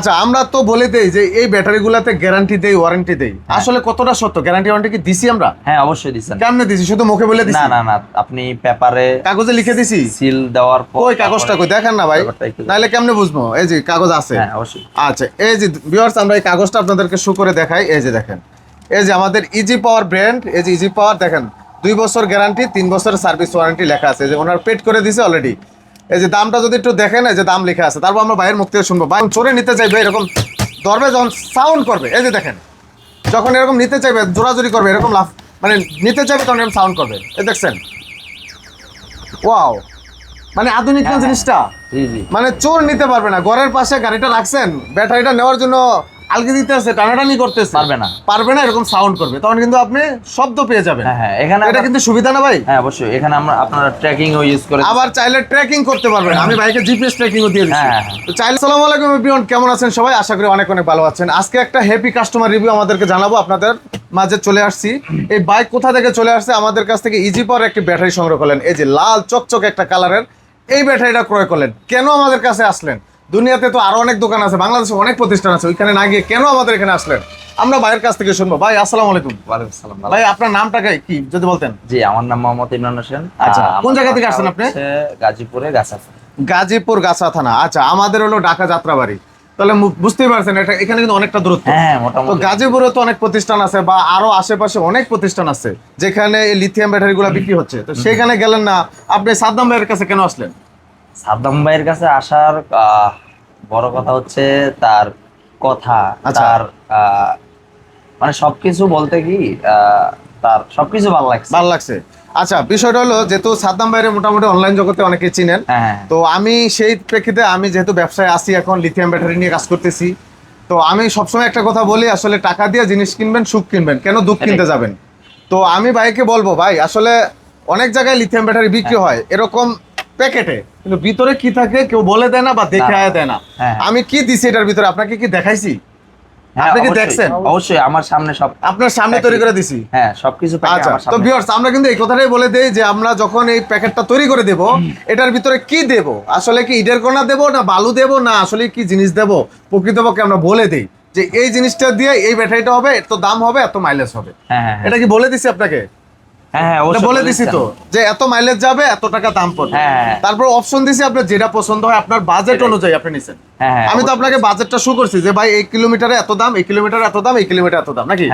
আচ্ছা আমরা তো বলে দেই যে এই ব্যাটারিগুলোতে গ্যারান্টি দেই, ওয়ারেন্টি দেই, আসলে কতটা সত্য? গ্যারান্টি ওয়ারেন্টি কি দিছি আমরা? হ্যাঁ অবশ্যই দিছেন। কেমনে দিছি? শুধু মুখে বলে দিছি? না না না, আপনি পেপারে কাগজে লিখে দিছি? সিল দেওয়ার পর কই কাগজটা কই দেখেন না ভাই, নাইলে কেমনে বুঝবো? এই যে কাগজ আছে। হ্যাঁ অবশ্যই। আচ্ছা এই যে ভিউয়ার্স, আমরা এই কাগজটা আপনাদেরকে শো করে দেখাই। এই যে দেখেন, এই যে আমাদের ইজি পাওয়ার ব্র্যান্ড, এই যে ইজি পাওয়ার দেখেন 2 বছর গ্যারান্টি 3 বছর সার্ভিস ওয়ারেন্টি লেখা আছে। যে ওনার পেড করে দিছে অলরেডি। এই যে দামটা যদি একটু দেখেন, এই যে দাম লেখা আছে। তারপর আমরা বাইরের মুখ থেকে শুনবো, ভাই চোরে নিতে চাইবে এরকম ধরবে, যখন সাউন্ড করবে, এই যে দেখেন যখন এরকম নিতে চাইবে, জোরাজোরি করবে, এরকম লাফ মানে নিতে চাইবে তখন এরকম সাউন্ড করবে। এই দেখছেন, ওয়াও, মানে আধুনিক না জিনিসটা। জি জি। মানে চোর নিতে পারবে না। ঘরের পাশে গাড়িটা রাখছেন, ব্যাটারিটা নেওয়ার জন্য আলগি দিতেছে, টানাটানি করতেছে, পারবে না, এরকম সাউন্ড করবে, তখন কিন্তু আপনি শব্দ পেয়ে যাবেন। হ্যাঁ এখানে এটা কিন্তু সুবিধা না ভাই? হ্যাঁ অবশ্যই, এখানে আপনারা ট্র্যাকিং ও ইউজ করে আবার চাইলে ট্র্যাকিং করতে পারবেন। আমি বাইকে জিপিএস ট্র্যাকিং ও দিয়ে দিচ্ছি। হ্যাঁ। তো চাইলে। আসসালামু আলাইকুম এভরিওয়ান, কেমন আছেন সবাই? আশা করি অনেক অনেক ভালো আছেন। আজকে একটা হ্যাপি কাস্টমার রিভিউ আমাদেরকে জানাবো, আপনাদের মাঝে চলে আসছি। এই বাইক কোথা থেকে চলে আসছে? আমাদের কাছ থেকে ইজি পাওয়ার একটি ব্যাটারি সংগ্রহ করলেন। এই যে লাল চকচক একটা কালারের এই ব্যাটারিটা ক্রয় করলেন। কেন আমাদের কাছে আসলেন? দুনিয়াতে তো আরো অনেক দোকান আছে, বাংলাদেশে অনেক প্রতিষ্ঠান আছে, ওইখানে না গিয়ে কেন আমাদের এখানে আসলেন? আমরা ভাইয়ের কাছ থেকে শুনবো। ভাই আসসালামু আলাইকুম। ওয়ালাইকুম আসসালাম। ভাই আপনার নামটা কি যদি বলতেন? জি, আমার নাম মোহাম্মদ ইমরান হোসেন। আচ্ছা, কোন জায়গা থেকে আসছেন আপনি? গাজীপুরে গাছা। গাজীপুর গাছা থানা। আচ্ছা, আমাদের হলো ঢাকা যাত্রাবাড়ি। তাহলে বুঝতেই পারছেন এটা এখানে কিন্তু অনেকটা দূরত্ব। হ্যাঁ তো মোটামুটি। গাজীপুরে তো অনেক প্রতিষ্ঠান আছে, বা আরো আশেপাশে অনেক প্রতিষ্ঠান আছে যেখানে এই লিথিয়াম ব্যাটারি গুলা বিক্রি হচ্ছে। তো সেখানে গেলেন না, আপনি সাদ্দাম ভাইয়ের কাছে কেন আসলেন? সাদ্দাম ভাইয়ের কাছে আসার বড় কথা হচ্ছে তার কথা, আচ্ছা। তার মানে সবকিছু বলতে কি তার সবকিছু ভালো লাগছে। ভালো লাগছে। আচ্ছা, বিষয়টা হলো যেহেতু সাদ্দাম ভাইয়ের মোটামুটি অনলাইন জগতে অনেকে চিনেন। হ্যাঁ। তো আমি সেই প্রেক্ষিতে, আমি যেহেতু ব্যবসায় আসি, এখন লিথিয়াম ব্যাটারি নিয়ে কাজ করতেছি, তো আমি সবসময় একটা কথা বলি, আসলে টাকা দিয়ে জিনিস কিনবেন, সুখ কিনবেন, কেন দুঃখ কিনতে যাবেন? তো আমি ভাইকে বলবো, ভাই আসলে অনেক জায়গায় লিথিয়াম ব্যাটারি বিক্রি হয় এরকম প্যাকেটে, কিন্তু ভিতরে কি থাকে কেউ বলে দেয় না বা দেখে দেয় না। আমি কি দিছি এটার ভিতরে, আপনাকে কি দেখাইছি? আপনি কি দেখছেন? অবশ্যই, আমার সামনে সব, আপনার সামনে তৈরি করে দিছি। হ্যাঁ সবকিছু। আচ্ছা, তো ভিউয়ার্স, আমরা কিন্তু এই কথাটাই বলে দেই যে আমরা যখন এই প্যাকেটটা তৈরি করে দেব, এটার ভিতরে কি দেব, আসলে কি ইটের কোনা দেব না বালু দেব না আসলে কি জিনিস দেব, প্রকৃতপক্ষে আমরা বলে দেই যে এই জিনিসটা দিয়ে এই ব্যাটারিটা হবে, এত দাম হবে, এত মাইলেজ হবে। এটা কি বলে দিছি আপনাকে? হ্যাঁ বলে দিছি তো যে এত মাইলেজ যাবে, এত টাকা দাম পড়বে। তারপর অপশন দিছি, আপনার যেটা পছন্দ হয় আপনার বাজেট অনুযায়ী আপনি নিছেন। আমি তো আপনাকে বাজেটটা শো করছি যে ভাই এই কিলোমিটারে এত দাম, এই কিলোমিটারে এত দাম, এই কিলোমিটার এত দাম, নাকি?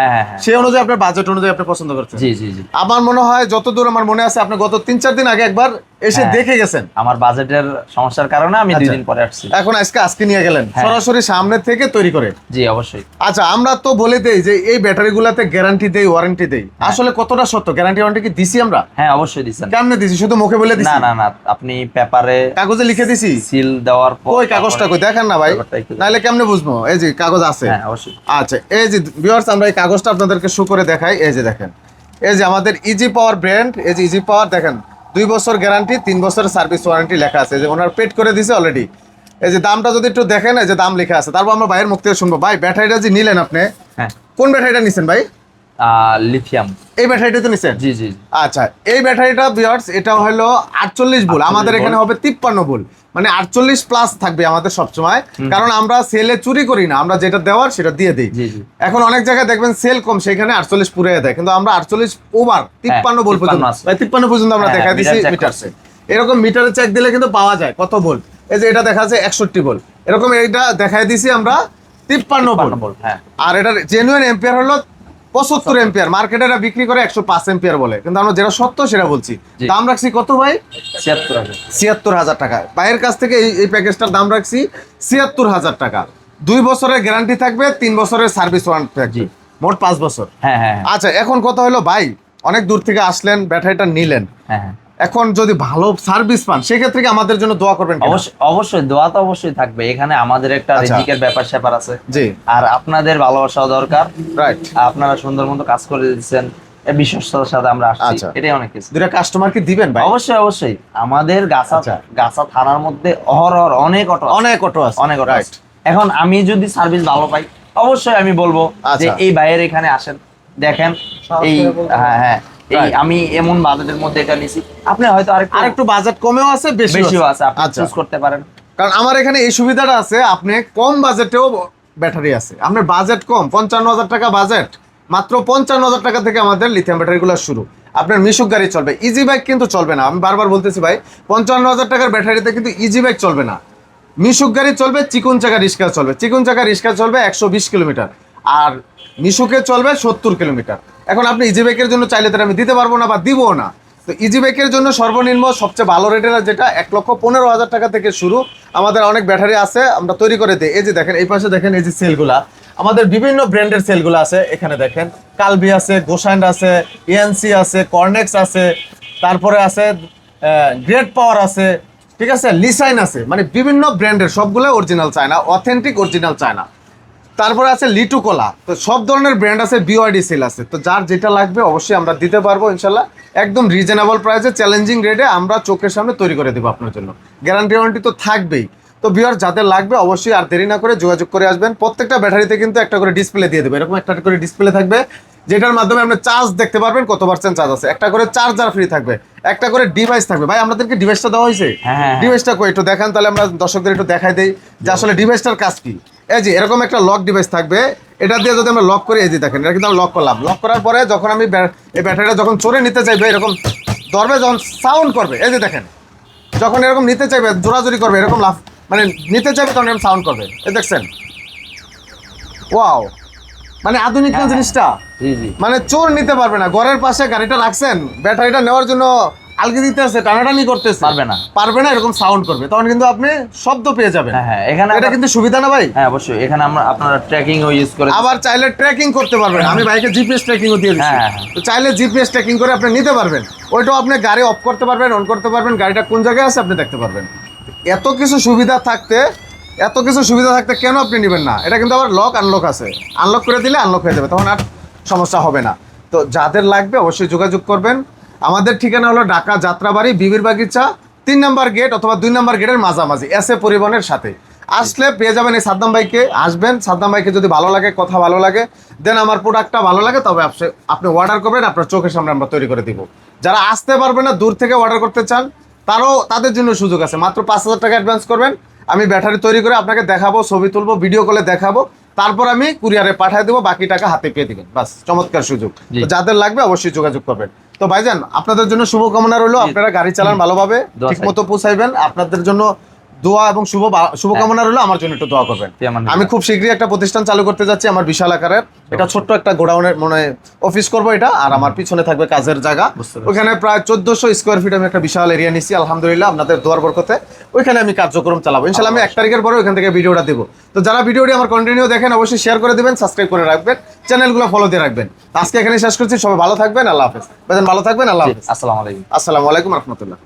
সেই অনুযায়ী আপনার বাজেট অনুযায়ী আপনি পছন্দ করছেন। জি জি জি। আমার মনে হয় যতদূর আমার মনে আছে, আপনি গত 3-4 দিন আগে একবার এসে দেখে গেছেন। আমার বাজেটের সমস্যার কারণে আমি 2 দিন পরে আসছি। এখন আজকে নিয়ে গেলেন সরাসরি সামনে থেকে তৈরি করে। জি অবশ্যই। আচ্ছা, আমরা তো বলে দেই যে এই ব্যাটারিগুলোতে গ্যারান্টি দেই, ওয়ারেন্টি দেই, আসলে কতটা সত্য? গ্যারান্টি ওয়ারেন্টি কি দিছি আমরা? হ্যাঁ অবশ্যই দিছেন। কেমনে দিছি? শুধু মুখে বলে দিছি? না না না, আপনি পেপারে কাগজে লিখে দিছি? সিল দেওয়ার পর কই কাগজটা কই দেখেন না ভাই, নাইলে কেমনে বুঝবো? এই যে কাগজ আছে। হ্যাঁ অবশ্যই। আচ্ছা এই যে ভিউয়ার্স, আমরা এই কাগজটা আপনাদেরকে শো করে দেখাই। এই যে দেখেন, এই যে আমাদের ইজি পাওয়ার ব্র্যান্ড, এই যে ইজি পাওয়ার দেখেন 2 বছর গ্যারান্টি 3 বছর সার্ভিস ওয়ারেন্টি লেখা আছে। যে ওনার পেড করে দিছে অলরেডি। এই যে দামটা যদি একটু দেখেন, এই যে দাম লেখা আছে। তারপর আমরা বাইরের মুখ থেকে শুনবো। ভাই ব্যাটারিটা যে নিলেন আপনি, কোন ব্যাটারিটা নিছেন ভাই? লিথিয়াম। এই ব্যাটারিটা তো নিছেন? জি জি। আচ্ছা, এই ব্যাটারিটা ভিউয়ার্স এটা হলো 48 ভোল্ট, আমাদের এখানে হবে 53 ভোল্ট, মানে 48 প্লাস থাকবে আমাদের সবসময়, কারণ আমরা সেলে চুরি করি না, আমরা যেটা দেওয়ার সেটা দিয়ে দিই। এখন অনেক জায়গায় দেখবেন সেল কম, সেখানে 48 পুরে দেয়, কিন্তু আমরা 48 ওভার 53 ভোল্ট পর্যন্ত, 53 পর্যন্ত আমরা দেখা দিচ্ছি মিটারসে। এরকম মিটারে চেক দিলে কিন্তু পাওয়া যায় কত ভোল্ট। এই যে এটা দেখা যাচ্ছে 61 ভোল্ট, এরকম এটা দেখাই দিছি আমরা 53 ভোল্ট। আর এটার জেনুইন এম্পিয়ার হলো 75 এম্পিয়ার। মার্কেটে এটা বিক্রি করে 105 এম্পিয়ার বলে, কিন্তু আমরা যেটা সত্য সেটা বলছি। দাম রাখছি কত ভাই? 76,000 টাকা। ভাইয়ের কাছ থেকে এই প্যাকেজটার দাম রাখছি 76,000 টাকা। 2 বছরের গ্যারান্টি থাকবে, 3 বছরের সার্ভিস ওয়ারেন্টি থাকবে, মোট 5 বছর। আচ্ছা, এখন কথা হলো ভাই, অনেক দূর থেকে আসলেন, ব্যাটারিটা নিলেন, এখন যদি ভালো সার্ভিস পান সেক্ষেত্রে কি আমাদের জন্য দোয়া করবেন? অবশ্যই, দোয়া তো অবশ্যই থাকবে। এখানে আমাদের একটা রিজিকের ব্যাপার স্যাপার আছে। জি। আর আপনাদের ভালোবাসাও দরকার। রাইট। আপনারা সুন্দর মতো কাজ করে দিচ্ছেন, বিশ্বস্ততার সাথে আমরা আসছি, এটাই অনেক কিছু। দুইটা কাস্টমারকে দিবেন ভাই? অবশ্যই। আমাদের গাছা থানার মধ্যে অহরহ অনেক অটো আছে। এখন আমি যদি সার্ভিস ভালো পাই, অবশ্যই আমি বলবো যে এই ভাইয়ের এখানে আসেন, দেখেন। এই হ্যাঁ এই আমি এমন বাজেটের মধ্যে এটা নিছি, আপনি হয়তো আরেকটু বাজেট কমেও আছে, বেশিও আছে, আপনি চুজ করতে পারেন। কারণ আমার এখানে এই সুবিধাটা আছে, আপনি কম বাজেটেও ব্যাটারি আছে। আপনার বাজেট কম, 55,000 টাকা বাজেট, মাত্র 55,000 টাকা থেকে আমাদের লিথিয়াম ব্যাটারিগুলো শুরু। আপনার মিশুক গাড়ি চলবে, ইজি বাইক কিন্তু চলবে না। আমি বারবার বলতেছি ভাই, 55,000 টাকার ব্যাটারিতে কিন্তু ইজি বাইক চলবে না। মিশুক গাড়ি চলবে, চিকুন চাকা রিক্সা চলবে, চিকুন চাকা রিক্সা চলবে 120 কিলোমিটার, আর মিশুকে চলবে 70 কিলোমিটার। এখন আপনি ইজি বাইকের জন্য চাইলে তো আমি দিতে পারবো না বা দিবও না। তো ইজি বাইকের জন্য সর্বনিম্ন সবচেয়ে ভালো রেটের যেটা 1,15,000 টাকা থেকে শুরু। আমাদের অনেক ব্যাটারি আছে, আমরা তৈরি করে দিই। এই যে দেখেন, এই পাশে দেখেন, এই যে সেলগুলা, আমাদের বিভিন্ন ব্র্যান্ডের সেলগুলো আছে। এখানে দেখেন কালবি আছে, গোসাইন্ড আছে, ইএনসি আছে, কর্নেক্স আছে, তারপরে আছে গ্রেট পাওয়ার আছে, ঠিক আছে, লিসাইন আছে, মানে বিভিন্ন ব্র্যান্ডের সবগুলো original China, authentic original China. তারপরে আছে লিটু কোলা। তো সব ধরনের ব্র্যান্ড আছে, বিওয়াইডি সেল আছে। তো যার যেটা লাগবে অবশ্যই আমরা দিতে পারবো ইনশাল্লাহ, একদম রিজনেবল প্রাইসে, চ্যালেঞ্জিং রেটে আমরা চোখের সামনে তৈরি করে দেবো আপনার জন্য। গ্যারান্টি ওয়ারেন্টি তো থাকবেই। তো ভিউয়ার যাদের লাগবে অবশ্যই আর দেরি না করে যোগাযোগ করে আসবেন। প্রত্যেকটা ব্যাটারিতে কিন্তু একটা করে ডিসপ্লে দিয়ে দেবে, এরকম একটা করে ডিসপ্লে থাকবে, যেটার মাধ্যমে আপনি চার্জ দেখতে পারবেন কত পার্সেন্ট চার্জ আছে। একটা করে চার্জার ফ্রি থাকবে, একটা করে ডিভাইস থাকবে। ভাই আমাদেরকে ডিভাইসটা দেওয়া হয়েছে, ডিভাইসটা কই একটু দেখান, তাহলে আমরা দর্শকদের একটু দেখাই দেই যে আসলে ডিভাইসটার কাজ কি। এই যে এরকম একটা লক ডিভাইস থাকবে, এটা দিয়ে যদি আমরা লক করি, এই যে দেখেন, এটা কিন্তু আমরা লক করলাম। লক করার পরে যখন আমি এই ব্যাটারিটা যখন চড়ে নিতে চাইবে, এরকম ধরবে, যখন সাউন্ড করবে, এই যে দেখেন, যখন এরকম নিতে চাইবে, জোরাজোরি করবে, এরকম লাফ, মানে নিতে চাইবে তখন এরকম সাউন্ড করবে। এই দেখছেন, ওয়াও, মানে আধুনিক না জিনিসটা। মানে চোর নিতে পারবে না। ঘরের পাশে গাড়িটা রাখছেন, ব্যাটারিটা নেওয়ার জন্য আলগি দিতে আছে, টানাটানি করতেছে, পারবে না, এরকম সাউন্ড করবে, তখন কিন্তু আপনি শব্দ পেয়ে যাবেন। হ্যাঁ, এখানে এটা কিন্তু সুবিধা না ভাই? হ্যাঁ অবশ্যই, এখানে আমরা আপনারা ট্র্যাকিং ও ইউজ করে, আবার চাইলে ট্র্যাকিং করতে পারবেন। আমি বাইকে জিপিএস ট্র্যাকিং ও দিয়ে দিচ্ছি। তো চাইলে জিপিএস ট্র্যাকিং করে আপনি নিতে পারবেন। ওইটাও আপনি গাড়ি অফ করতে পারবেন, অন করতে পারবেন, গাড়িটা কোন জায়গায় আছে আপনি দেখতে পারবেন। এত কিছু সুবিধা থাকতে কেন আপনি নেবেন না? এটা কিন্তু আবার লক আনলক আছে, আনলক করে দিলে আনলক হয়ে যাবে, তখন আর সমস্যা হবে না। তো যাদের লাগবে অবশ্যই যোগাযোগ করবেন। আমাদের ঠিকানা হলো ঢাকা যাত্রাবাড়ি, বিবির বাগিচা, 3 নম্বর গেট অথবা 2 নম্বর গেটের মাঝামাঝি, এসএ পরিবহনের সাথে আসলে পেয়ে যাবেন এই সাদ্দাম ভাইকে। আসবেন, সাদ্দাম ভাইকে যদি ভালো লাগে, কথা ভালো লাগে, দেন আমার প্রোডাক্টটা ভালো লাগে, তবে আপনি অর্ডার করবেন, আপনার চোখের সামনে আমরা তৈরি করে দিব। যারা আসতে পারবে না, দূর থেকে অর্ডার করতে চান, তাদের জন্য সুযোগ আছে। মাত্র 5,000 টাকা অ্যাডভান্স করবেন, আমি ব্যাটারি তৈরি করে আপনাকে দেখাবো, ছবি তুলবো, ভিডিও কলে দেখাবো, তারপর আমি কুরিয়ারে পাঠিয়ে দেবো, বাকি টাকা হাতে পেয়ে দিবেন। বাস, চমৎকার সুযোগ। তো যাদের লাগবে অবশ্যই যোগাযোগ করবেন। তো ভাইজান, আপনাদের জন্য শুভকামনা রইলো, আপনারা গাড়ি চালান ভালোভাবে, ঠিক মতো পৌঁছাইবেন। আপনাদের জন্য দোয়া এবং শুভকামনা রইলো, আমার জন্য একটু দোয়া করবেন। আমি খুব শীঘ্রই একটা প্রতিষ্ঠান চালু করতে যাচ্ছি, আমার বিশাল আকারের, এটা ছোট্ট একটা গোডাউনের মনে অফিস করবো এটা, আর আমার পিছনে থাকবে কাজের জায়গা। ওখানে প্রায় 1400 স্কোয়ার ফিট আমি একটা বিশাল এরিয়া নিচ্ছি, আলহামদুলিল্লাহ, আপনাদের দোয়ার বরকতে ওইখানে আমি কার্যক্রম চালাবো ইনশাল্লাহ। আমি 1 তারিখের পরে ওইখান থেকে ভিডিওটা দেবো। তো যারা ভিডিওটি আমার কন্টিনিউ দেখেন অবশ্যই শেয়ার করে দিবেন, সাবস্ক্রাইব করে রাখবেন, চ্যানেলগুলো ফলো দিয়ে রাখবেন। আজকে এখানে শেষ করছি, সবাই ভালো থাকবেন, আল্লাহ হাফেজ। ভালো থাকবেন, আল্লাহ হাফেজ। আসসালামু আলাইকুম। আসসালামু আলাইকুম রহমতুল্লাহ।